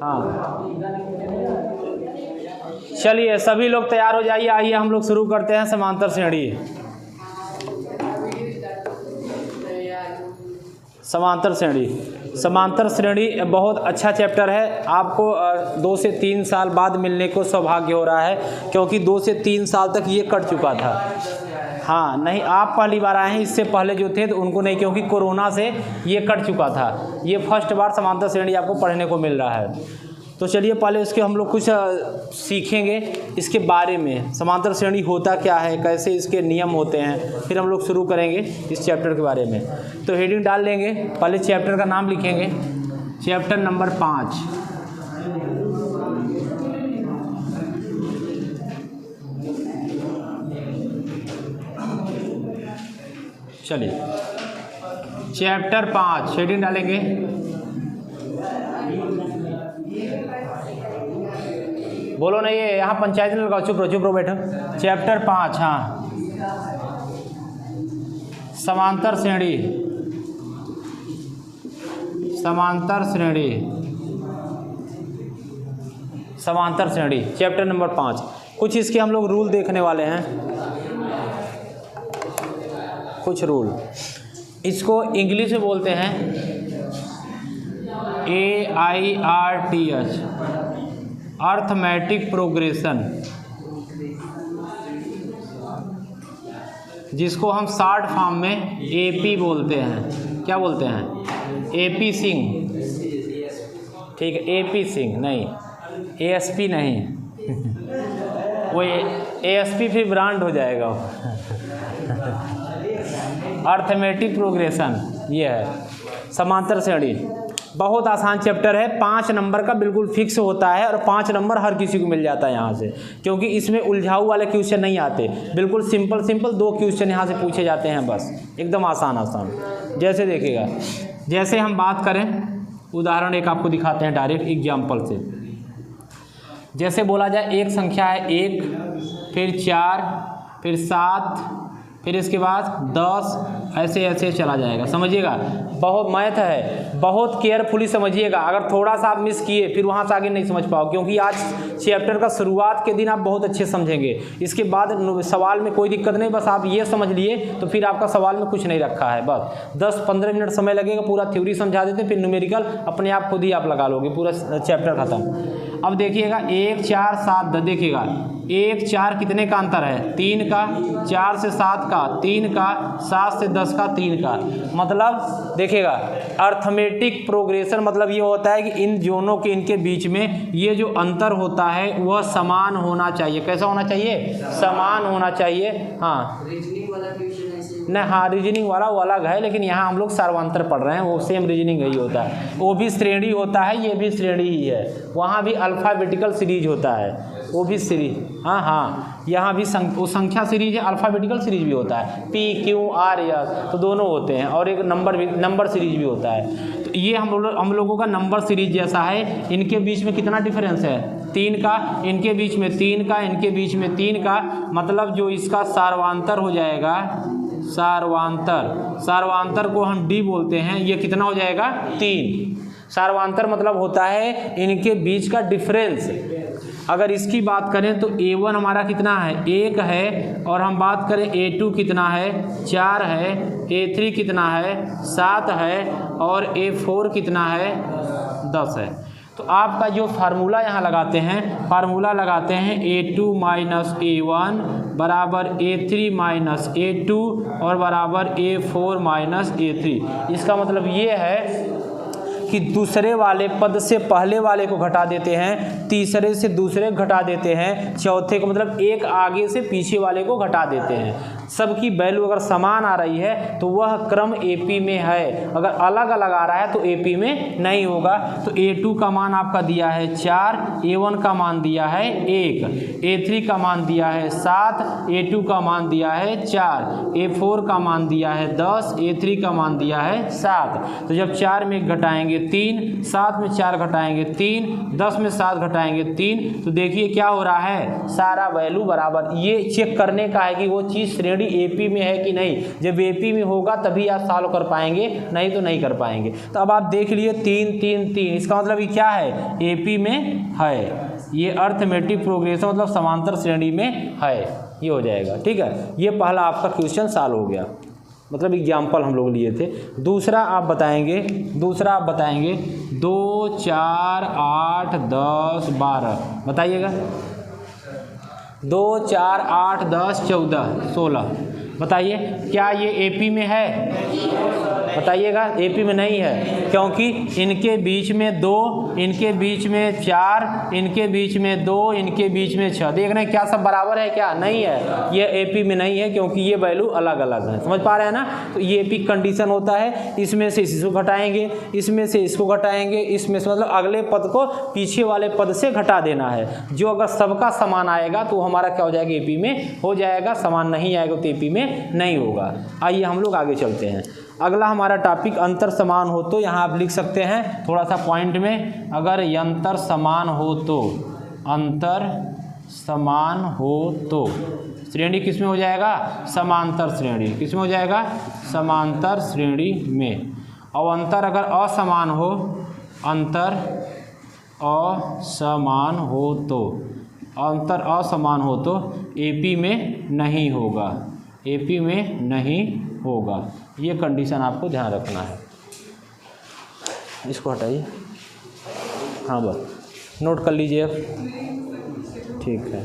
हाँ चलिए सभी लोग तैयार हो जाइए, आइए हम लोग शुरू करते हैं समांतर श्रेणी। समांतर श्रेणी, समांतर श्रेणी बहुत अच्छा चैप्टर है। आपको 2 से 3 साल बाद मिलने को सौभाग्य हो रहा है, क्योंकि 2 से 3 साल तक ये कट चुका था। हाँ नहीं, आप पहली बार आए हैं, इससे पहले जो थे तो उनको नहीं, क्योंकि कोरोना से ये कट चुका था। ये फर्स्ट बार समांतर श्रेणी आपको पढ़ने को मिल रहा है। तो चलिए पहले उसके हम लोग कुछ सीखेंगे इसके बारे में, समांतर श्रेणी होता क्या है, कैसे इसके नियम होते हैं, फिर हम लोग शुरू करेंगे इस चैप्टर के बारे में। तो हेडिंग डाल लेंगे, पहले चैप्टर का नाम लिखेंगे, चैप्टर नंबर 5। चलिए चैप्टर 5 हेडिंग डालेंगे, बोलो नहीं, ये यहाँ पंचायत में लगाओ, चुप रहो बैठो। चैप्टर 5, हाँ समांतर श्रेणी, समांतर श्रेणी, समांतर श्रेणी चैप्टर नंबर 5। कुछ इसके हम लोग रूल देखने वाले हैं, कुछ रूल। इसको इंग्लिश में बोलते हैं AIRTH, अर्थमेटिक प्रोग्रेशन, जिसको हम शॉर्ट फॉर्म में AP बोलते हैं। क्या बोलते हैं? AP सिंह, ठीक है, AP सिंह नहीं, ASP नहीं वो ASP फिर ब्रांड हो जाएगा अर्थमेटिक प्रोग्रेशन, ये है समांतर श्रेणी। बहुत आसान चैप्टर है, 5 नंबर का बिल्कुल फिक्स होता है, और 5 नंबर हर किसी को मिल जाता है यहाँ से, क्योंकि इसमें उलझाऊ वाले क्वेश्चन नहीं आते, बिल्कुल सिंपल 2 क्वेश्चन यहाँ से पूछे जाते हैं, बस एकदम आसान। जैसे देखिएगा, जैसे हम बात करें, उदाहरण एक आपको दिखाते हैं डायरेक्ट एग्जाम्पल से। जैसे बोला जाए एक संख्या है 1, फिर 4, फिर 7, फिर इसके बाद 10, ऐसे चला जाएगा। समझिएगा, बहुत मैथ है, बहुत केयरफुली समझिएगा। अगर थोड़ा सा आप मिस किए फिर वहाँ से आगे नहीं समझ पाओ, क्योंकि आज चैप्टर का शुरुआत के दिन आप बहुत अच्छे समझेंगे, इसके बाद सवाल में कोई दिक्कत नहीं, बस आप ये समझ लिए तो फिर आपका सवाल में कुछ नहीं रखा है। बस 10-15 मिनट समय लगेगा, पूरा थ्योरी समझा देते, फिर न्यूमेरिकल अपने आप खुद ही आप लगा लोगे, पूरा चैप्टर खत्म। अब देखिएगा 1, 4, 7, 10, देखिएगा 1, 4 कितने का अंतर है? 3 का, 4 से 7 का, 3 का, 7 से 10 का, 3 का। मतलब देखिएगा अर्थमेटिक प्रोग्रेशन मतलब ये होता है कि इन दोनों के, इनके बीच में ये जो अंतर होता है वह समान होना चाहिए। कैसा होना चाहिए? समान होना चाहिए। हाँ रीजनिंग वाला क्वेश्चन ऐसे नहीं, हाँ रीजनिंग वाला वो अलग है, लेकिन यहाँ हम लोग सर्वांतर पढ़ रहे हैं, वो सेम रीजनिंग ही होता है। वो भी श्रेणी होता है, ये भी श्रेणी ही है। वहाँ भी अल्फ़ाबेटिकल सीरीज होता है, वो भी सीरीज। हाँ यहाँ भी वो संख्या सीरीज है, अल्फ़ाबेटिकल सीरीज भी होता है, PQRS, तो दोनों होते हैं, और एक नंबर सीरीज भी होता है। तो ये हम लोगों का नंबर सीरीज जैसा है। इनके बीच में कितना डिफरेंस है? 3 का, इनके बीच में 3 का, इनके बीच में 3 का। मतलब जो इसका सार्वांतर हो जाएगा, सार्वांतर को हम D बोलते हैं, ये कितना हो जाएगा? 3। सार्वांतर मतलब होता है इनके बीच का डिफरेंस। अगर इसकी बात करें तो A1 हमारा कितना है? 1 है, और हम बात करें A2 कितना है? 4 है, A3 कितना है? 7 है, और A4 कितना है? 10 है। तो आपका जो फार्मूला यहाँ लगाते हैं, फार्मूला लगाते हैं A2 माइनस A1 बराबर A3 माइनस A2 और बराबर A4 माइनस A3। इसका मतलब ये है कि दूसरे वाले पद से पहले वाले को घटा देते हैं, तीसरे से दूसरे को घटा देते हैं, चौथे को मतलब एक आगे से पीछे वाले को घटा देते हैं। सबकी वैल्यू अगर समान आ रही है तो वह क्रम AP में है, अगर अलग अलग आ रहा है तो AP में नहीं होगा। तो A2 का मान आपका दिया है 4, A1 का मान दिया है 1, A3 का मान दिया है 7, A2 का मान दिया है 4, A4 का मान दिया है 10, A3 का मान दिया है 7। तो जब 4 में घटाएंगे 3, 7 में 4 घटाएंगे 3, 10 में 7 घटाएंगे 3। तो देखिए क्या हो रहा है, सारा वैल्यू बराबर। ये चेक करने का है कि वो चीज़ श्रेणी एपी में है कि नहीं। जब एपी में होगा तभी आप सॉल्व कर पाएंगे, नहीं तो नहीं कर पाएंगे। तो अब आप देख लिए 3 3 3, इसका मतलब ये क्या है, एपी में है। ये अर्थमेटिक प्रोग्रेशन मतलब समांतर श्रेणी में है, ये हो जाएगा। ठीक है, ये पहला आपका क्वेश्चन सॉल्व हो गया, मतलब एग्जाम्पल हम लोग लिए थे। दूसरा आप बताएंगे 2 4 8 10 12, बताइएगा। 2 4 8 10 14 16, बताइए क्या ये एपी में है, बताइएगा। एपी में नहीं है, क्योंकि इनके बीच में 2, इनके बीच में 4, इनके बीच में 2, इनके बीच में 6। देख रहे हैं क्या सब बराबर है, क्या नहीं है। ये एपी में नहीं है क्योंकि ये वैल्यू अलग अलग है, समझ पा रहे हैं ना। तो ये एपी कंडीशन होता है, इसमें से इसको घटाएंगे, इसमें से इसको घटाएंगे, इसमें से मतलब अगले पद को पीछे वाले पद से घटा देना है। जो अगर सबका समान आएगा तो हमारा क्या हो जाएगा, एपी में हो जाएगा। समान नहीं आएगा तो एपी में नहीं होगा। आइए हम लोग आगे चलते हैं। अगला हमारा टॉपिक अंतर समान हो तो, यहाँ आप लिख सकते हैं थोड़ा सा पॉइंट में, अगर अंतर समान हो तो, अंतर समान हो तो श्रेणी किस में हो जाएगा, समांतर श्रेणी। किस में हो जाएगा, समांतर श्रेणी में। और अंतर अगर असमान हो, अंतर असमान हो तो, अंतर असमान हो तो एपी में नहीं होगा, एपी में नहीं होगा। ये कंडीशन आपको ध्यान रखना है। इसको हटाइए, हाँ बस नोट कर लीजिए अब, ठीक है,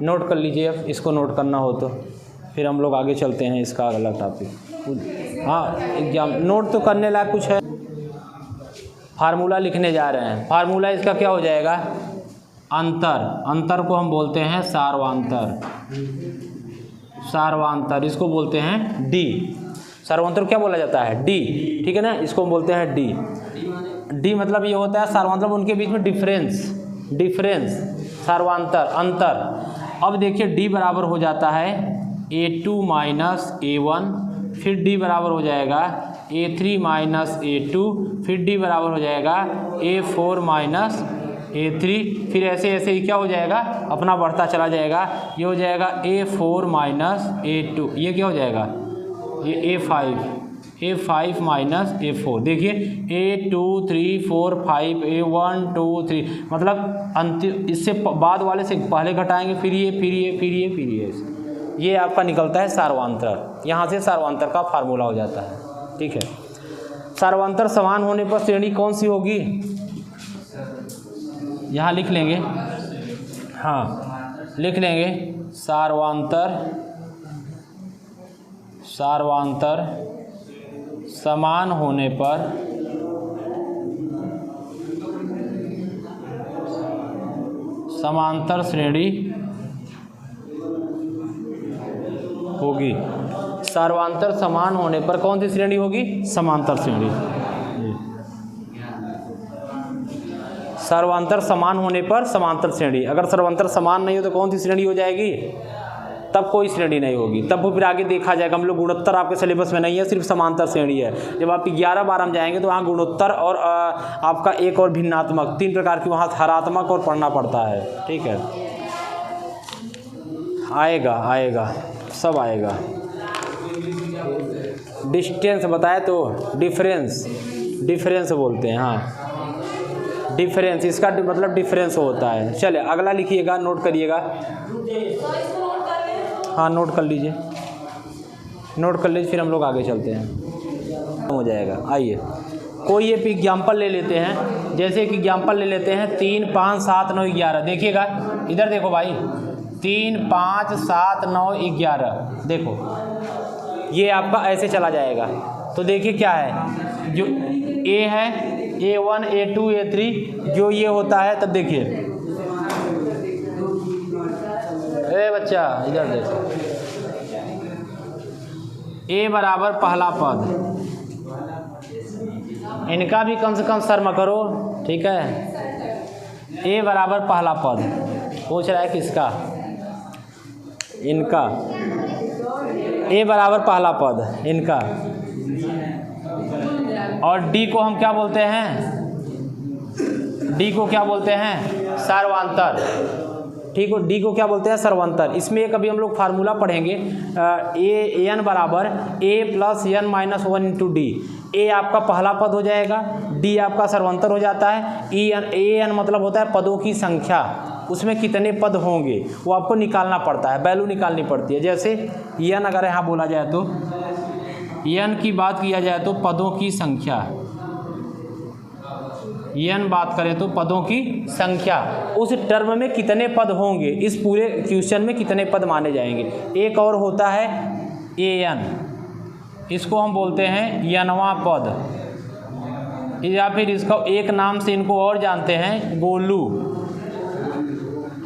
नोट कर लीजिए अब। इसको नोट करना हो तो फिर हम लोग आगे चलते हैं इसका अगला टॉपिक। हाँ एग्जाम नोट तो करने लायक कुछ है। फार्मूला लिखने जा रहे हैं। फार्मूला इसका क्या हो जाएगा, अंतर, अंतर को हम बोलते हैं सार्वंतर, सार्वंतर इसको बोलते हैं डी। सार्वंतर क्या बोला जाता है, डी, ठीक है ना, इसको हम बोलते हैं डी। डी मतलब ये होता है सार्वंतर, उनके बीच में डिफरेंस, डिफरेंस सार्वंतर अंतर। अब देखिए डी बराबर हो जाता है A2 माइनस A1, फिर डी बराबर हो जाएगा A3 माइनस A2, फिर डी बराबर हो जाएगा A4 माइनस A3, फिर ऐसे ऐसे ही क्या हो जाएगा, अपना बढ़ता चला जाएगा। ये हो जाएगा A4 माइनस A2, ये क्या हो जाएगा, ये A5 माइनस A4। देखिए A2 3 4 5 A1 2 3, मतलब अंतिम इससे बाद वाले से पहले घटाएंगे, फिर ये फिर ये फिर ये फिर ये आपका निकलता है सार्वंतर। यहाँ से सार्वंतर का फार्मूला हो जाता है। ठीक है, सार्वंतर समान होने पर श्रेणी कौन सी होगी, यहाँ लिख लेंगे, हाँ लिख लेंगे, सार्वंतर, सार्वंतर समान होने पर समांतर श्रेणी होगी। सार्वंतर समान होने पर कौन सी श्रेणी होगी, समांतर श्रेणी। सर्वांतर समान होने पर समांतर श्रेणी। अगर सर्वांतर समान नहीं हो तो कौन सी श्रेणी हो जाएगी, तब कोई श्रेणी नहीं होगी। तब वो फिर आगे देखा जाएगा। हम लोग गुणोत्तर आपके सिलेबस में नहीं है, सिर्फ समांतर श्रेणी है। जब आप 11-12 में जाएंगे तो वहाँ गुणोत्तर और आपका एक और भिन्नात्मक, 3 प्रकार की वहाँ हरात्मक और पढ़ना पड़ता है। ठीक है, आएगा आएगा सब आएगा। डिस्टेंस बताए तो डिफरेंस, डिफरेंस बोलते हैं, हाँ डिफरेंस, इसका मतलब डिफरेंस होता है। चलिए अगला लिखिएगा, नोट करिएगा, हाँ नोट कर लीजिए, नोट कर लीजिए, फिर हम लोग आगे चलते हैं, हो जाएगा। आइए कोई एक एग्जाम्पल ले लेते हैं, जैसे कि एग्जाम्पल ले लेते हैं 3 5 7 9 11। देखिएगा इधर देखो भाई, 3 5 7 9 11, देखो ये आपका ऐसे चला जाएगा। तो देखिए क्या है, जो A है A1 A2 A3, जो ये होता है, तब देखिए ए बच्चा इधर देखो, A बराबर पहला पद, इनका भी कम से कम शर्म करो, ठीक है। A बराबर पहला पद पूछ रहा है किसका, इनका। A बराबर पहला पद इनका, और डी को हम क्या बोलते हैं, डी को क्या बोलते हैं, सर्वांतर। ठीक हो, डी को क्या बोलते हैं, सर्वांतर। इसमें एक अभी हम लोग फार्मूला पढ़ेंगे, ए एन बराबर A plus N minus 1 into D. A आपका पहला पद हो जाएगा, डी आपका सर्वांतर हो जाता है, ए एन मतलब होता है पदों की संख्या, उसमें कितने पद होंगे वो आपको निकालना पड़ता है, वैल्यू निकालनी पड़ती है। जैसे एन अगर यहाँ बोला जाए तो एन की बात किया जाए तो पदों की संख्या, एन बात करें तो पदों की संख्या, उस टर्म में कितने पद होंगे, इस पूरे क्वेश्चन में कितने पद माने जाएंगे। एक और होता है ए एन, इसको हम बोलते हैं यनवा पद, या फिर इसका एक नाम से इनको और जानते हैं गोलू,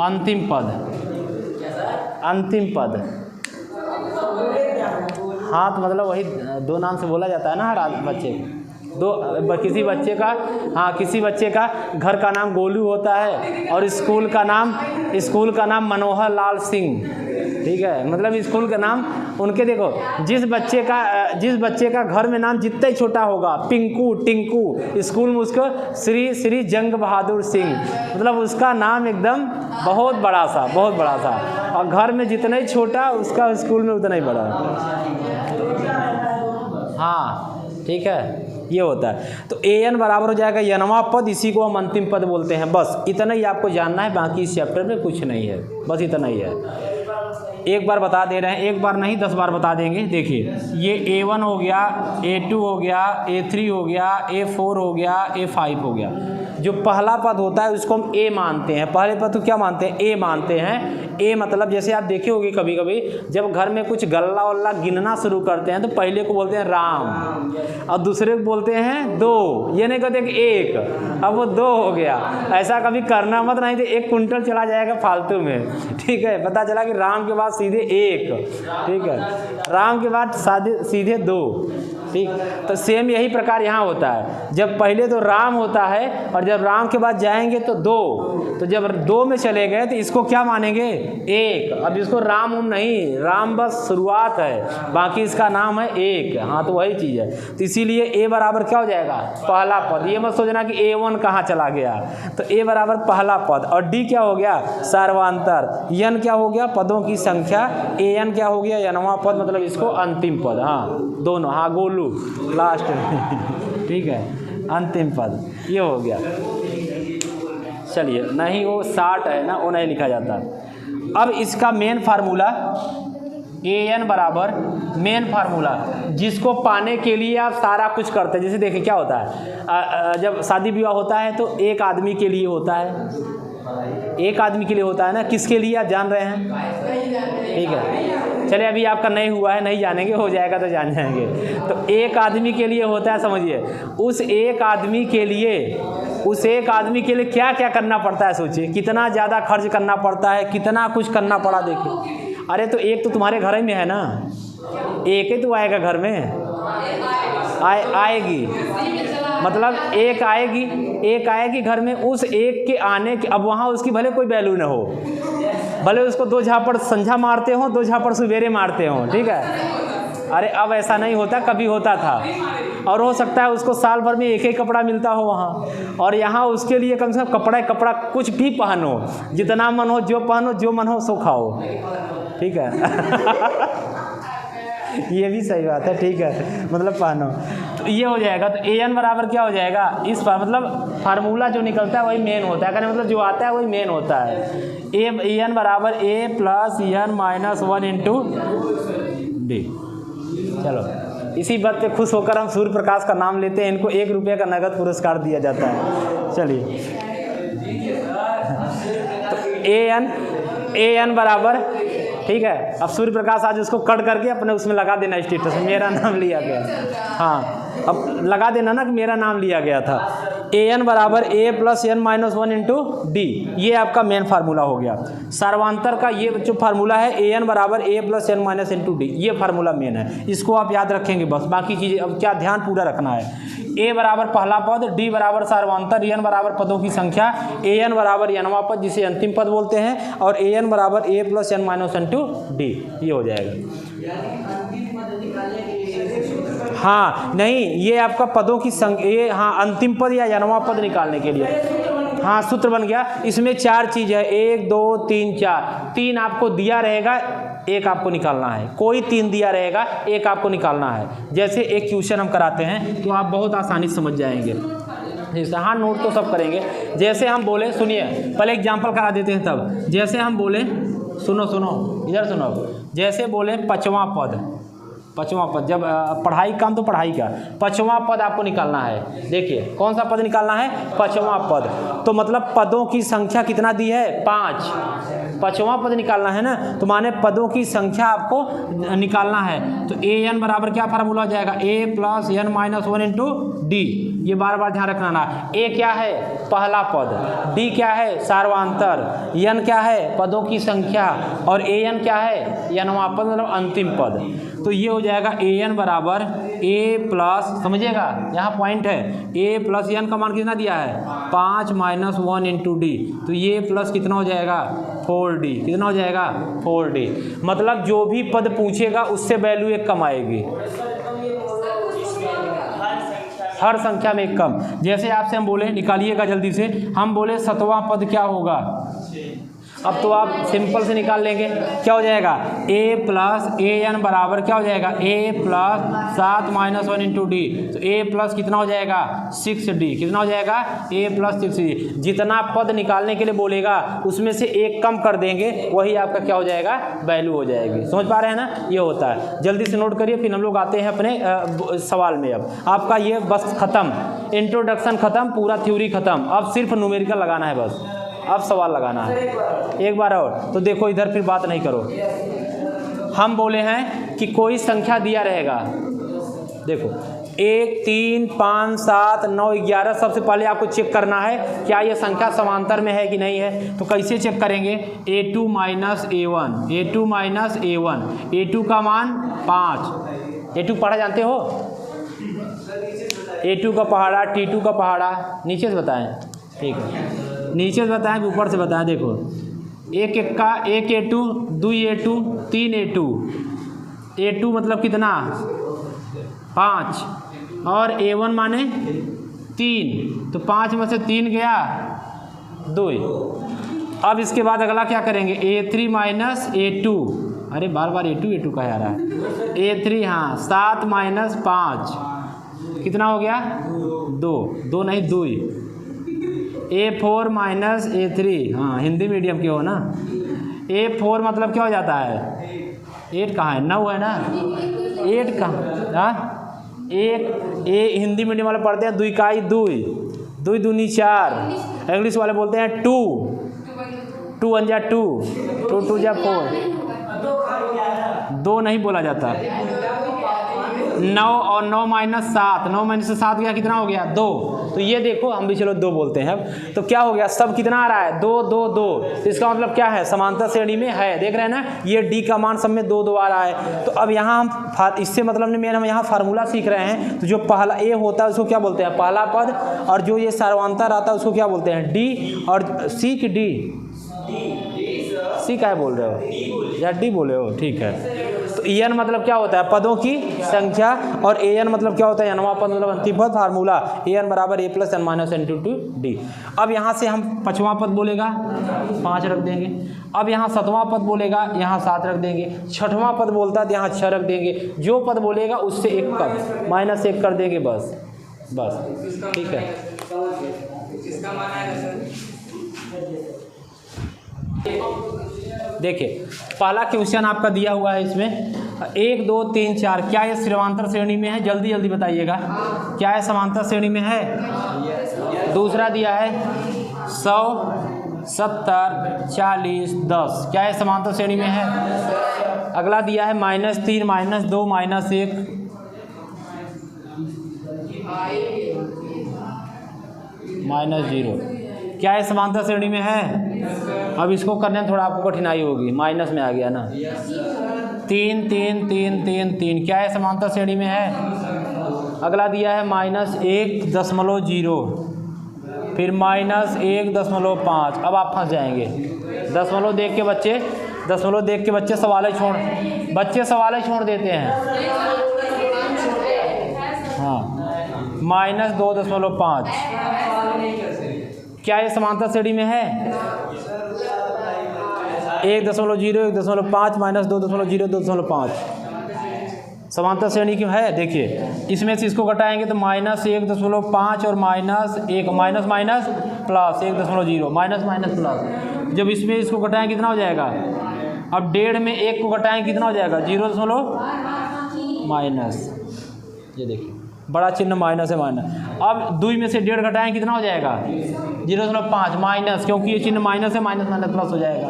अंतिम पद, अंतिम पद। हाँ तो मतलब वही दो नाम से बोला जाता है ना हर बच्चे दो, किसी बच्चे का, हाँ किसी बच्चे का घर का नाम गोलू होता है और स्कूल का नाम मनोहर लाल सिंह। ठीक है, मतलब स्कूल का नाम उनके, देखो जिस बच्चे का घर में नाम जितना ही छोटा होगा, पिंकू टिंकू, स्कूल में उसको श्री जंग बहादुर सिंह, मतलब उसका नाम एकदम बहुत बड़ा सा, और घर में जितना ही छोटा उसका स्कूल में उतना ही बड़ा। हाँ ठीक है, ये होता है। तो ए एन बराबर हो जाएगा यनवा पद, इसी को हम अंतिम पद बोलते हैं। बस इतना ही आपको जानना है, बाकी इस चैप्टर में कुछ नहीं है, बस इतना ही है। एक बार बता दे रहे हैं, एक बार नहीं 10 बार बता देंगे। देखिए ये A1 हो गया, A2 हो गया, A3 हो गया, A4 हो गया, A5 हो गया। जो पहला पद होता है उसको हम ए मानते हैं, पहले पद को क्या मानते हैं, ए मानते हैं। ए मतलब जैसे आप देखे होंगे कभी कभी जब घर में कुछ गल्ला वल्ला गिनना शुरू करते हैं तो पहले को बोलते हैं राम और दूसरे को बोलते हैं दो, ये नहीं कहते कि एक, अब वो दो हो गया। ऐसा कभी करना मत, नहीं तो 1 कुंटल चला जाएगा फालतू में। ठीक है, पता चला कि राम के बाद सीधे एक, ठीक है, राम के बाद सीधे दो। ठीक, तो सेम यही प्रकार यहाँ होता है, जब पहले तो राम होता है और जब राम के बाद जाएंगे तो दो, तो जब दो में चले गए तो इसको क्या मानेंगे, एक। अब इसको राम नहीं, राम बस शुरुआत है, बाकी इसका नाम है एक। हाँ तो वही चीज़ है, तो इसीलिए ए बराबर क्या हो जाएगा, पहला पद। ये मत सोचना कि A1 कहाँ चला गया, तो ए बराबर पहला पद, और डी क्या हो गया, सर्वांतर, एन क्या हो गया, पदों की संख्या, एन क्या हो गया, यनवा पद, मतलब इसको अंतिम पद। हाँ दोनों, हाँ गोलू लास्ट में। ठीक है, अंतिम पद ये हो गया। चलिए, नहीं वो 60 है ना, वो नहीं लिखा जाता। अब इसका मेन फार्मूला एन बराबर मेन फार्मूला, जिसको पाने के लिए आप सारा कुछ करते हैं। जैसे देखिए क्या होता है, जब शादी विवाह होता है तो एक आदमी के लिए होता है, एक आदमी के लिए होता है ना, किसके लिए आप जान रहे हैं। ठीक है, चलिए अभी आपका नहीं हुआ है, नहीं जानेंगे, हो जाएगा तो जान जाएंगे। तो एक आदमी के लिए होता है, समझिए उस एक आदमी के लिए क्या क्या करना पड़ता है। सोचिए कितना ज़्यादा खर्च करना पड़ता है, कितना कुछ करना पड़ा। देखिए अरे तो एक तो तुम्हारे घर में है ना, एक ही तो आएगा घर में, आएगी, मतलब एक आएगी घर में। उस एक के आने के, अब वहाँ उसकी भले कोई वैल्यू ना हो, भले उसको 2 झापड़ संझा मारते हो, 2 झापड़ सवेरे मारते हो। ठीक है, अरे अब ऐसा नहीं होता, कभी होता था, और हो सकता है उसको साल भर में एक ही कपड़ा मिलता हो वहाँ, और यहाँ उसके लिए कम से कम कपड़ा कुछ भी पहनो, जितना मन हो जो पहनो, जो मन हो सो खाओ। ठीक है ये भी सही बात है। ठीक है, मतलब पहनो, तो ये हो जाएगा। तो ए एन बराबर क्या हो जाएगा, इस पर मतलब फार्मूला जो निकलता है वही मेन होता है, कहने मतलब जो आता है वही मेन होता है। ए एन बराबर A plus N minus 1 into D. चलो, इसी बात पे खुश होकर हम सूर्य प्रकाश का नाम लेते हैं, इनको 1 रुपये का नगद पुरस्कार दिया जाता है। चलिए, तो ए एन बराबर, ठीक है, अब सूर्य प्रकाश आज उसको कट करके अपने उसमें लगा देना स्टेटस में, मेरा नाम लिया गया। हाँ, अब लगा देना ना कि मेरा नाम लिया गया था। ए एन बराबर A plus N minus 1 into D, ये आपका मेन फार्मूला हो गया। सर्वांतर का ये जो फार्मूला है, ए एन बराबर A plus N minus into D, ये फार्मूला मेन है, इसको आप याद रखेंगे बस। बाकी चीज़ें अब क्या ध्यान पूरा रखना है। ए बराबर पहला पद, डी बराबर सर्वांतर, एन बराबर पदों की संख्या, ए एन बराबर यनवा पद जिसे अंतिम पद बोलते हैं, और ए एन बराबर A plus N minus into D, ये हो जाएगा। हाँ नहीं, ये आपका पदों की संख्या, ये हाँ अंतिम पद या जन्मा पद निकालने के लिए, हाँ सूत्र बन गया। इसमें 4 चीज़ है, 1 2 3 4, 3 आपको दिया रहेगा, एक आपको निकालना है, कोई 3 दिया रहेगा, एक आपको निकालना है। जैसे एक क्वेश्चन हम कराते हैं तो आप बहुत आसानी से समझ जाएंगे। जैसे हाँ नोट तो सब करेंगे। जैसे हम बोले, सुनिए पहले एग्जाम्पल करा देते हैं तब। जैसे हम बोले, सुनो इधर सुनो, जैसे बोले 5वां पद, जब पढ़ाई काम तो पढ़ाई का 5वां पद आपको निकालना है। देखिए कौन सा पद निकालना है, 5वां पद। तो मतलब पदों की संख्या कितना दी है, 5, 5वां पद निकालना है ना, तो माने पदों की संख्या आपको निकालना है। तो an बराबर क्या फार्मूला हो जाएगा, a plus n minus 1 into D. ये बार बार ध्यान रखना ना, a क्या है पहला पद, d क्या है सार्वांतर, n क्या है पदों की संख्या, और an क्या है nवां पद मतलब अंतिम पद। तो ये हो जाएगा an बराबर a प्लस, समझिएगा यहाँ पॉइंट है, a प्लस n का मान कितना दिया है 5 माइनस 1 इंटू डी। तो ये प्लस कितना हो जाएगा 4d, कितना हो जाएगा 4d। मतलब जो भी पद पूछेगा उससे वैल्यू 1 कम आएगी, हर संख्या में 1 कम। जैसे आपसे हम बोले, निकालिएगा जल्दी से, हम बोले 7वां पद क्या होगा, अब तो आप सिंपल से निकाल लेंगे। क्या हो जाएगा a प्लस an बराबर क्या हो जाएगा a plus 7 minus 1 into D. तो a प्लस कितना हो जाएगा 6d, कितना हो जाएगा a प्लस 6d। जितना पद निकालने के लिए बोलेगा उसमें से 1 कम कर देंगे, वही आपका क्या हो जाएगा वैल्यू हो जाएगी। समझ पा रहे हैं ना, ये होता है। जल्दी से नोट करिए, फिर हम लोग आते हैं अपने सवाल में। अब आपका ये बस ख़त्म, इंट्रोडक्शन ख़त्म, पूरा थ्योरी ख़त्म, अब सिर्फ न्यूमेरिकल लगाना है बस, अब सवाल लगाना है। एक बार और तो देखो इधर, फिर बात नहीं करो। हम बोले हैं कि कोई संख्या दिया रहेगा, देखो 1 3 5 7 9 11। सबसे पहले आपको चेक करना है क्या ये संख्या समांतर में है कि नहीं है। तो कैसे चेक करेंगे, a2 minus a1, a2 minus a1, a2 का मान 5, a2 पढ़ा जानते हो, a2 का पहाड़ा, t2 का पहाड़ा, नीचे से बताएं, ठीक है नीचे से बताएं कि ऊपर से बताएं। देखो 1 1 का 1 a2, 2 a2, 3 a2, a2 मतलब कितना 5, और a1 माने 3, तो 5 में से 3 गया 2। अब इसके बाद अगला क्या करेंगे, a3 माइनस a2, अरे बार बार a2 का आ रहा है, a3 हाँ 7 माइनस 5 कितना हो गया 2 नहीं 2। a4 माइनस a3, हाँ हिंदी मीडियम के हो ना, a4 मतलब क्या हो जाता है 8 कहाँ है 9 है ना, 8 कहाँ हाँ 1 हिंदी मीडियम वाले पढ़ते हैं 2 इकाई 2, 2 दूनी 4, इंग्लिश वाले बोलते हैं 2 2 1 जा 2, 2 2 जा 4, 2 नहीं बोला जाता। 9 और 9 माइनस 7, 9 माइनस 7 गया कितना हो गया 2। तो ये देखो हम भी चलो 2 बोलते हैं। अब तो क्या हो गया, सब कितना आ रहा है 2 2 2। तो इसका मतलब क्या है, समांतर श्रेणी में है, देख रहे हैं ना, ये डी का मान सब में 2 2 आ रहा है। तो अब यहाँ हम इससे मतलब नहीं, मेन हम यहाँ फार्मूला सीख रहे हैं। तो जो पहला ए होता है उसको क्या बोलते हैं पहला पद, और जो ये सर्वांतर आता है उसको क्या बोलते हैं डी, और सी की डी, सी का है बोल रहे हो या डी बोले हो, ठीक है। तो एन मतलब क्या होता है पदों की संख्या, और ए एन मतलब क्या होता है नवा पद मतलब अंतिम पद। फार्मूला ए एन बराबर a plus N minus n two d. अब यहाँ से हम 5वां पद बोलेगा 5 रख देंगे, अब यहाँ 7वां पद बोलेगा यहाँ 7 रख देंगे, 6वां पद बोलता है तो यहाँ 6 रख देंगे, जो पद बोलेगा उससे 1 कम माइनस 1 कर देंगे, बस ठीक है। देखिए पहला क्वेश्चन आपका दिया हुआ है, इसमें 1 2 3 4, क्या ये समांतर श्रेणी में है, जल्दी जल्दी बताइएगा, क्या है समांतर श्रेणी में है। दूसरा दिया है 100 70 40 10, क्या है समांतर श्रेणी में है। अगला दिया है -3 -2 -1, -0, क्या है समांतर श्रेणी में है। अब इसको करने में थोड़ा आपको कठिनाई होगी, माइनस में आ गया ना। 3 3 3 3 3, क्या है समांतर श्रेणी में है। अगला दिया है -1.0, फिर -1.5। अब आप फंस जाएंगे, दशमलव देख के बच्चे सवाल छोड़ देते हैं। -2.5। क्या ये समांतर श्रेणी में है? 1.0 1.5 -2.0 2.5 समांतर श्रेणी की है। देखिए इसमें से इसको घटाएंगे तो -1.5 और -1 minus minus plus 1.0 minus minus plus. जब इसमें इसको घटाएंगे कितना हो जाएगा? अब 1.5 में 1 को घटाएंगे कितना हो जाएगा? 0 माइनस। ये देखिए बड़ा चिन्ह माइनस है, माइनस। अब 2 में से 1.5 घटाएं कितना हो जाएगा? 0.5 माइनस, क्योंकि ये चिन्ह माइनस है, माइनस माइनस प्लस हो जाएगा,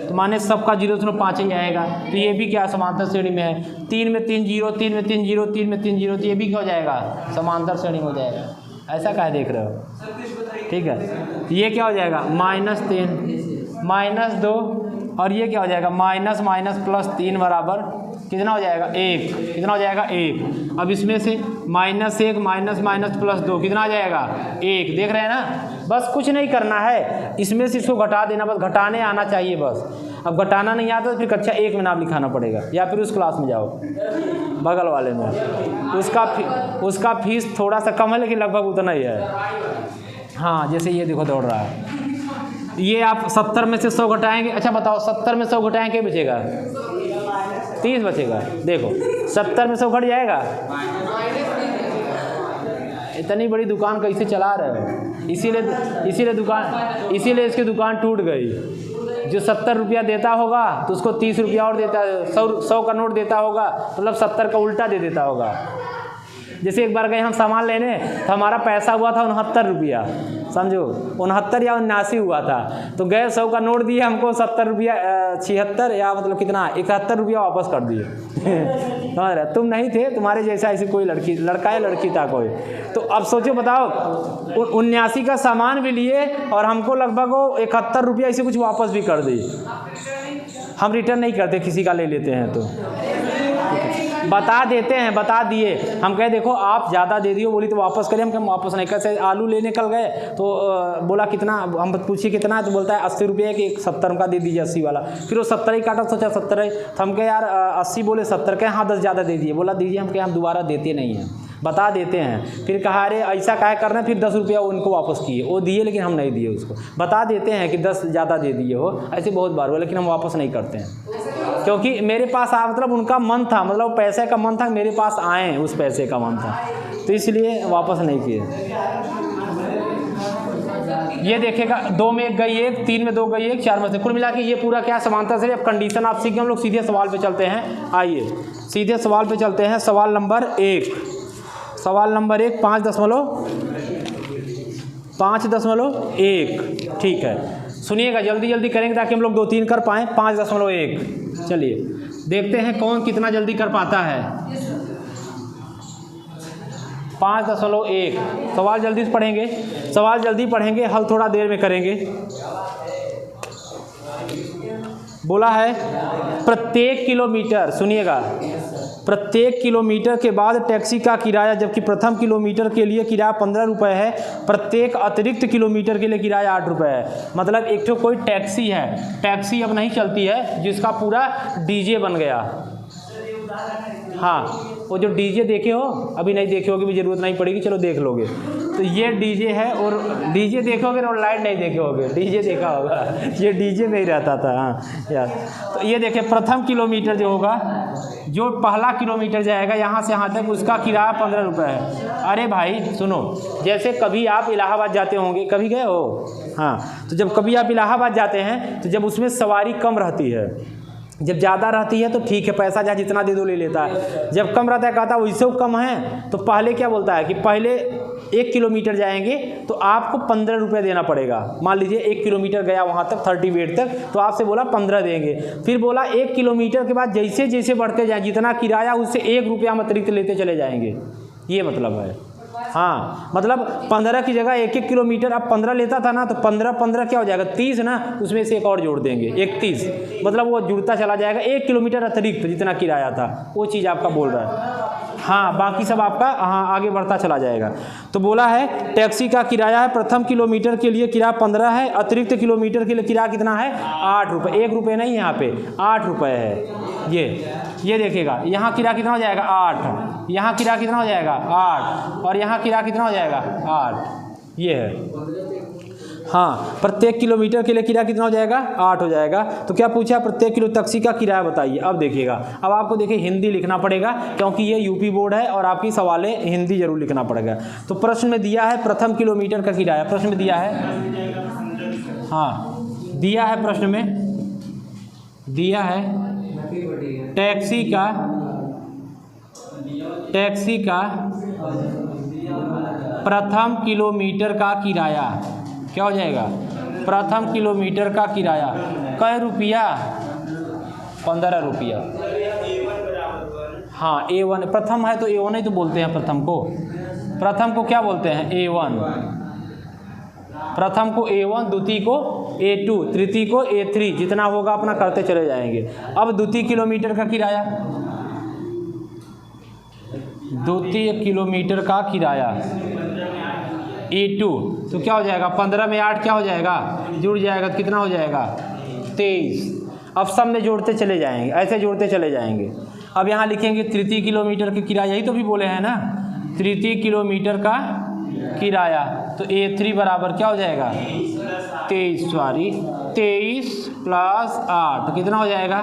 तो माने सबका 0.5 ही आएगा। तो ये भी क्या समांतर श्रेणी में है। 3 में 3 0, 3 में 3 0, 3 में 3 0, तो ये भी क्या हो जाएगा? समांतर श्रेणी में हो जाएगा। ऐसा क्या देख रहे हो? ठीक है, तो ये क्या हो जाएगा? -3 -2, और ये क्या हो जाएगा? माइनस माइनस प्लस 3 बराबर कितना हो जाएगा? 1। कितना हो जाएगा? 1। अब इसमें से -1 माइनस माइनस प्लस 2 कितना आ जाएगा? 1। देख रहे हैं ना? बस कुछ नहीं करना है, इसमें से इसको घटा देना, बस घटाने आना चाहिए बस। अब घटाना नहीं आता तो फिर कक्षा 1 में नाम लिखाना पड़ेगा, या फिर उस क्लास में जाओ बगल वाले में। उसका फीस थोड़ा सा कम है, लेकिन लगभग उतना ही है। हाँ, जैसे ये देखो दौड़ रहा है, ये आप 70 में से 100 घटाएंगे। अच्छा बताओ, 70 में 100 घटाएंगे क्या बचेगा? 30 बचेगा। देखो 70 में 100 घट जाएगा। इतनी बड़ी दुकान कैसे चला रहे हो? इसीलिए इसकी दुकान टूट गई। जो 70 रुपया देता होगा तो उसको 30 रुपया और देता, 100 का नोट देता होगा, मतलब 70 का उल्टा दे देता होगा। जैसे एक बार गए हम सामान लेने, तो हमारा पैसा हुआ था 69 रुपया, समझो 69 या 79 हुआ था, तो गए 100 का नोट दिए हमको, 70 रुपया 76 या मतलब कितना 71 रुपया वापस कर दिए। समझ रहे? तुम नहीं थे, तुम्हारे जैसा ऐसी कोई लड़का या लड़की था कोई। तो अब सोचो, बताओ 79 का सामान भी लिए और हमको लगभग वो 71 रुपया ऐसे कुछ वापस भी कर दी। हम रिटर्न नहीं करते, किसी का ले लेते हैं तो बता देते हैं, बता दिए। हम कहे देखो आप ज़्यादा दे दिए, बोली तो वापस करें। हम कहें वापस नहीं। कैसे आलू ले निकल गए तो बोला कितना, हम पूछिए कितना है, तो बोलता है 80 रुपये कि 70 का दे दीजिए, 80 वाला। फिर वो 70 ही काटा, सोचा 70 है, तो हम कहे यार 80 बोले 70 के, हाँ 10 ज़्यादा दे दिए। बोला दीजिए। हम कहे हम दोबारा देते नहीं हैं, बता देते हैं। फिर कहा अरे ऐसा काहे करना, फिर 10 रुपया उनको वापस किए, वो दिए लेकिन हम नहीं दिए उसको। बता देते हैं कि 10 ज़्यादा दे दिए हो, ऐसे बहुत बार हुआ, लेकिन हम वापस नहीं करते हैं, क्योंकि मेरे पास मतलब उनका मन था, मतलब पैसे का मन था, मेरे पास आए, उस पैसे का मन था, तो इसलिए वापस नहीं किए। ये देखेगा 2 में 1 गई 1, 3 में 2 गई 1, 4 में से, कुल मिला के ये पूरा क्या समांतर से। अब कंडीशन आप सीख गए, हम लोग सीधे सवाल पे चलते हैं। आइए सीधे सवाल पे चलते हैं। सवाल नंबर 1, 5.1। ठीक है, सुनिएगा, जल्दी जल्दी करेंगे ताकि हम लोग 2-3 कर पाएँ। 5.1, चलिए देखते हैं कौन कितना जल्दी कर पाता है। 5.1 सवाल जल्दी से पढ़ेंगे, सवाल जल्दी पढ़ेंगे, हल थोड़ा देर में करेंगे। बोला है प्रत्येक किलोमीटर, सुनिएगा, प्रत्येक किलोमीटर के बाद टैक्सी का किराया, जबकि प्रथम किलोमीटर के लिए किराया 15 रुपये है, प्रत्येक अतिरिक्त किलोमीटर के लिए किराया 8 रुपये है। मतलब एक तो कोई टैक्सी है, टैक्सी अब नहीं चलती है, जिसका पूरा डीजे बन गया। हाँ, वो जो डीजे देखे हो, अभी नहीं देखे होगे भी, ज़रूरत नहीं पड़ेगी, चलो देख लोगे। तो ये डीजे है, और डीजे देखोगे और लाइट नहीं देखे होगे, डीजे देखा होगा, ये डीजे नहीं रहता था। हाँ यार, तो ये देखे प्रथम किलोमीटर जो होगा, जो पहला किलोमीटर जाएगा यहाँ से यहाँ तक, उसका किराया 15 रुपये है। अरे भाई सुनो, जैसे कभी आप इलाहाबाद जाते होंगे, कभी गए हो? हाँ, तो जब कभी आप इलाहाबाद जाते हैं तो जब उसमें सवारी कम रहती है, जब ज़्यादा रहती है तो ठीक है, पैसा जहाँ जितना दे दो ले लेता है। जब कम रहता है, कहता है वैसे कम है, तो पहले क्या बोलता है कि पहले 1 किलोमीटर जाएंगे तो आपको 15 रुपये देना पड़ेगा। मान लीजिए 1 किलोमीटर गया वहाँ तक 30 वेट तक, तो आपसे बोला 15 देंगे। फिर बोला 1 किलोमीटर के बाद जैसे जैसे बढ़ते जाए, जितना किराया उससे 1 रुपया हम अतिरिक्त लेते चले जाएंगे, ये मतलब है। हाँ, मतलब 15 की जगह 1-1 किलोमीटर, अब 15 लेता था ना, तो 15 क्या हो जाएगा, 30 ना, उसमें से एक और जोड़ देंगे 31, मतलब वो जुड़ता चला जाएगा 1 किलोमीटर अतिरिक्त जितना किराया था, वो चीज़ आपका बोल रहा है। हाँ बाकी सब आपका हाँ आगे बढ़ता चला जाएगा। तो बोला है टैक्सी का किराया है प्रथम किलोमीटर के लिए किराया 15 है, अतिरिक्त किलोमीटर के लिए किराया कितना है 8 रुपये, 1 रुपये नहीं यहाँ पे 8 रुपये है। ये देखिएगा यहाँ किराया कितना हो जाएगा 8, यहाँ किराया कितना हो जाएगा 8 और यहाँ किराया कितना हो जाएगा 8, ये है। हाँ प्रत्येक किलोमीटर के लिए किराया कितना हो जाएगा 8 हो जाएगा। तो क्या पूछा प्रत्येक किलो टैक्सी का किराया बताइए। अब देखिएगा अब आपको देखिए हिंदी लिखना पड़ेगा क्योंकि ये यूपी बोर्ड है और आपकी सवालें हिंदी जरूर लिखना पड़ेगा। तो प्रश्न में दिया है प्रथम किलोमीटर का किराया, प्रश्न में दिया है, हाँ दिया है प्रश्न में दिया है टैक्सी का प्रथम किलोमीटर का किराया क्या हो जाएगा, प्रथम किलोमीटर का किराया कै रुपया 15 रुपया। हाँ A1 प्रथम है तो A1 ही तो बोलते हैं प्रथम को क्या बोलते हैं A1, प्रथम को A1, द्वितीय को A2, तृतीय को A3, जितना होगा अपना करते चले जाएंगे। अब द्वितीय किलोमीटर का किराया, द्वितीय किलोमीटर का किराया A2 तो क्या हो जाएगा 15 में 8 क्या हो जाएगा जुड़ जाएगा, तो कितना हो जाएगा 23। अब सब में जोड़ते चले जाएंगे, ऐसे जोड़ते चले जाएंगे। अब यहाँ लिखेंगे तृतीय किलोमीटर का किराया, यही तो भी बोले हैं ना, तृतीय किलोमीटर का किराया। तो A3 बराबर क्या हो जाएगा 23 प्लस 8 तो कितना हो जाएगा,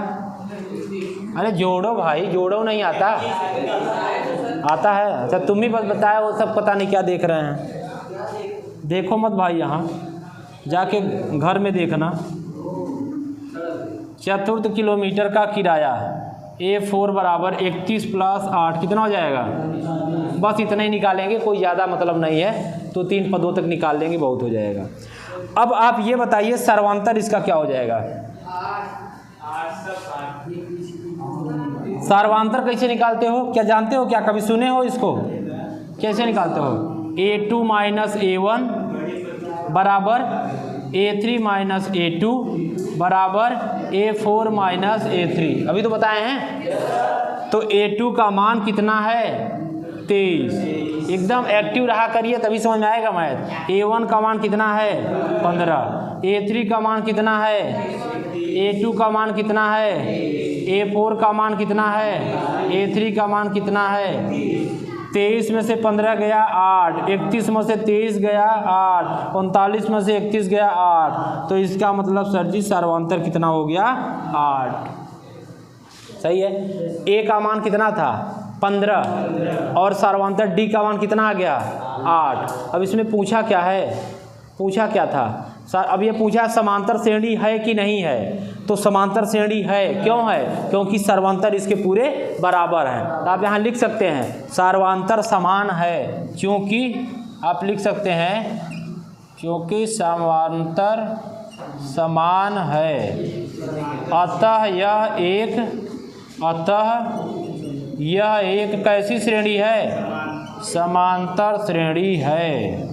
अरे जोड़ो भाई, जोड़ो नहीं आता है। अच्छा तुम ही बस बताया, वो सब पता नहीं क्या देख रहे हैं। देखो मत भाई, यहाँ जाके घर में देखना। चतुर्थ किलोमीटर का किराया A4 बराबर 31 प्लस 8 कितना हो जाएगा, बस इतना ही निकालेंगे, कोई ज़्यादा मतलब नहीं है, तो 3 पदों तक निकाल लेंगे बहुत हो जाएगा। अब आप ये बताइए सर्वांतर इसका क्या हो जाएगा, सर्वांतर कैसे निकालते हो, क्या जानते हो, क्या कभी सुने हो इसको, कैसे निकालते हो। A2 माइनस A1 बराबर A3 माइनस A2 बराबर A4 माइनस A3, अभी तो बताए हैं। तो A2 का मान कितना है 23, एकदम एक्टिव रहा करिए तभी समझ में आएगा मैथ। A1 का मान कितना है 15, A3 का मान कितना है, A2 का मान कितना है, A4 का मान कितना है, A3 का मान कितना है। 23 में से 15 गया 8, 31 में से 23 गया 8, 39 में से 31 गया 8, तो इसका मतलब सर जी सर्वांतर कितना हो गया 8। सही है। A का मान कितना था 15 और सर्वांतर D का मान कितना आ गया 8। अब इसमें पूछा क्या है, पूछा क्या था सर, अब ये पूछा समांतर श्रेणी है कि नहीं है, तो समांतर श्रेणी है। क्यों है, क्योंकि सर्वांतर इसके पूरे बराबर हैं। तो आप यहाँ लिख सकते हैं सर्वांतर समान है, क्योंकि आप लिख सकते हैं क्योंकि समांतर समान है, अतः यह एक कैसी श्रेणी है, समांतर श्रेणी है,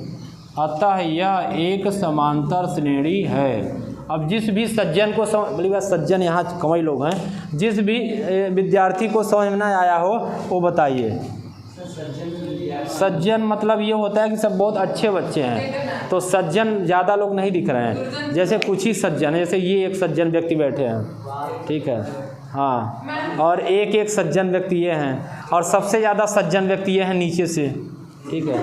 अतः यह एक समांतर श्रेणी है। अब जिस भी सज्जन को बोलिएगा, सज्जन यहाँ कई लोग हैं, जिस भी विद्यार्थी को समझ में ना आया हो वो बताइए। सज्जन मतलब ये होता है कि सब बहुत अच्छे बच्चे हैं, तो सज्जन ज़्यादा लोग नहीं दिख रहे हैं, जैसे कुछ ही सज्जन, जैसे ये एक सज्जन व्यक्ति बैठे हैं, ठीक है, हाँ, और एक सज्जन व्यक्ति ये हैं, और सबसे ज़्यादा सज्जन व्यक्ति ये हैं नीचे से, ठीक है।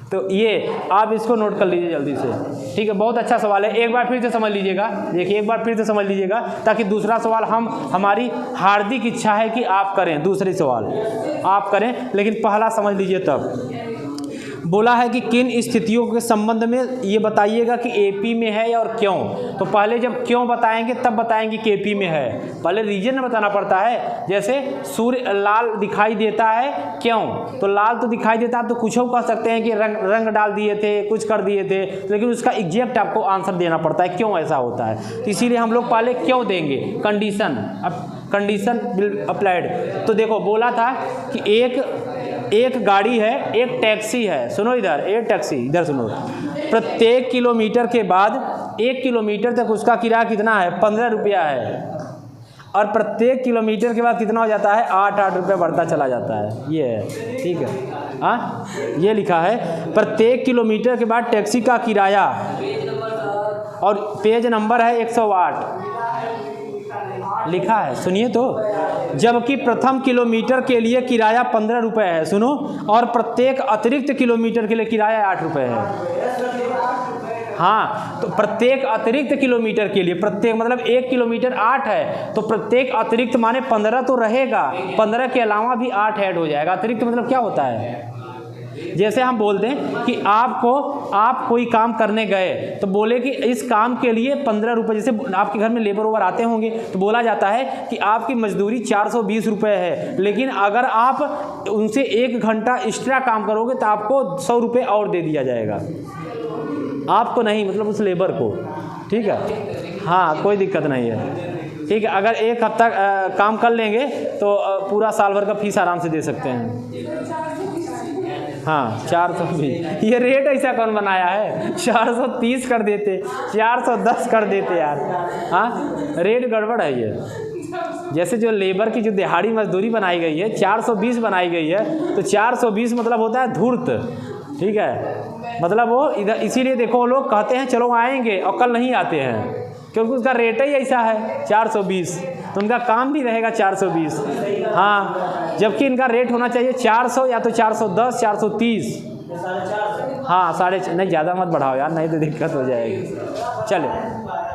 तो ये आप इसको नोट कर लीजिए जल्दी से, ठीक है। बहुत अच्छा सवाल है, एक बार फिर से समझ लीजिएगा, देखिए एक बार फिर से समझ लीजिएगा, ताकि दूसरा सवाल हमारी हार्दिक इच्छा है कि आप करें, दूसरी सवाल आप करें, लेकिन पहला समझ लीजिए। तब बोला है कि किन स्थितियों के संबंध में ये बताइएगा कि AP में है और क्यों। तो पहले जब क्यों बताएंगे तब बताएंगे कि AP में है, पहले रीजन बताना पड़ता है। जैसे सूर्य लाल दिखाई देता है, क्यों, तो लाल तो दिखाई देता है, आप तो कुछ कह सकते हैं कि रंग डाल दिए थे, कुछ कर दिए थे, लेकिन उसका एग्जैक्ट आपको आंसर देना पड़ता है क्यों ऐसा होता है। तो इसीलिए हम लोग पहले क्यों देंगे, कंडीशन अप्लाइड। तो देखो बोला था कि एक गाड़ी है, एक टैक्सी है, सुनो इधर, एक टैक्सी इधर सुनो, प्रत्येक किलोमीटर के बाद 1 किलोमीटर तक उसका किराया कितना है 15 रुपया है। और प्रत्येक किलोमीटर के बाद कितना हो जाता है, 8 रुपये बढ़ता चला जाता है। ये है, ठीक है। हाँ, ये लिखा है प्रत्येक किलोमीटर के बाद टैक्सी का किराया, और पेज नंबर है 108 लिखा है, सुनिए तो। जबकि प्रथम किलोमीटर के लिए किराया 15 रुपये है, सुनो, और प्रत्येक अतिरिक्त किलोमीटर के लिए किराया 8 रुपये है। हाँ, तो प्रत्येक अतिरिक्त किलोमीटर के लिए, प्रत्येक मतलब 1 किलोमीटर 8 है, तो प्रत्येक अतिरिक्त माने 15 तो रहेगा, 15 के अलावा भी 8 ऐड हो जाएगा। अतिरिक्त मतलब क्या होता है, जैसे हम बोलते हैं कि आप कोई काम करने गए तो बोले कि इस काम के लिए 15 रुपये, जैसे आपके घर में लेबर ओवर आते होंगे तो बोला जाता है कि आपकी मजदूरी 420 रुपये है, लेकिन अगर आप उनसे 1 घंटा एक्स्ट्रा काम करोगे तो आपको 100 रुपये और दे दिया जाएगा, आपको नहीं, मतलब उस लेबर को, ठीक है। हाँ, कोई दिक्कत नहीं है, ठीक है। अगर 1 हफ्ता काम कर लेंगे तो पूरा साल भर का फीस आराम से दे सकते हैं। हाँ, 420, ये रेट ऐसा कौन बनाया है, 430 कर देते, 410 कर देते यार। हाँ, रेट गड़बड़ है ये। जैसे जो लेबर की जो दिहाड़ी मजदूरी बनाई गई है 420 बनाई गई है, तो 420 मतलब होता है धूर्त, ठीक है। मतलब वो इधर, इसीलिए देखो लोग कहते हैं चलो आएंगे और कल नहीं आते हैं, क्योंकि उसका रेट ही ऐसा है 420, तो उनका काम भी रहेगा 420। हाँ, जबकि इनका रेट होना चाहिए 400 या तो 410, 430। हाँ, 4.5, नहीं ज़्यादा मत बढ़ाओ यार, नहीं तो दिक्कत हो जाएगी। चलो।